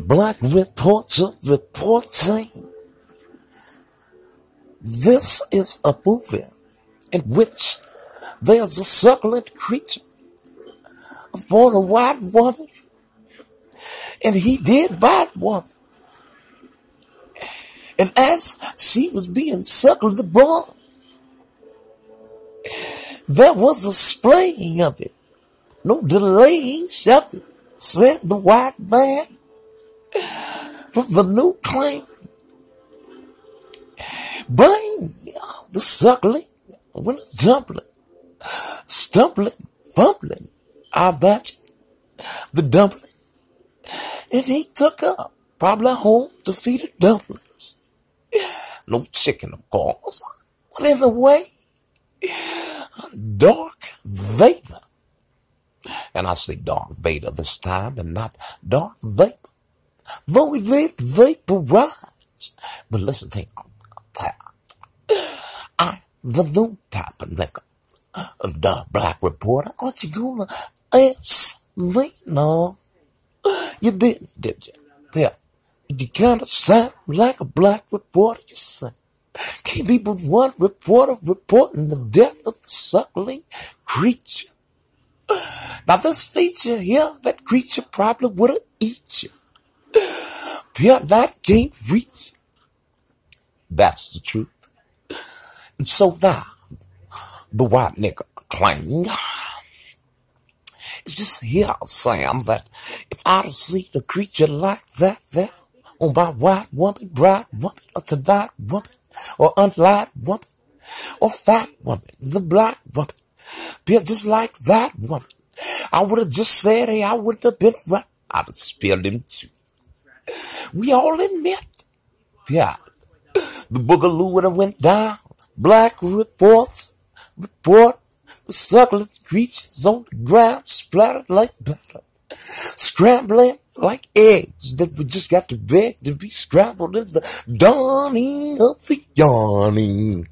Black reports are reporting. This is a movie in which there's a succulent creature upon a white woman, and he did bite one. And as she was being suckled upon, there was a splaying of it. No delaying, something, said the white man from the new claim. Bang! The suckling went a dumpling, stumbling, fumbling. I bet you, the dumpling, and he took up, probably home to feed her dumplings. No chicken, of course. But in a way, Darth Vader. And I say Darth Vader this time and not Darth Vapor. Though he did vaporize. But listen, think the new type of nigga, the black reporter. Aren't you gonna ask me? No, you didn't, did you? Yeah, you kind of sound like a black reporter. You say, can't be but one reporter reporting the death of the suckling creature. Now this feature here, that creature probably would have eat you. But that can't reach you. That's the truth. And so now, the white nigga claim, it's just here, Sam, that if I'd have seen a creature like that there on my white woman, bride woman, or tonight woman, or unlight woman, or fat woman, the black woman, be just like that woman, I would have just said, hey, I wouldn't have been right. I'd have spilled him too. We all admit, yeah, the boogaloo would have went down. Black reports report the succulent creatures on the ground splattered like batter, scrambling like eggs that we just got to beg to be scrambled in the dawning of the yawning.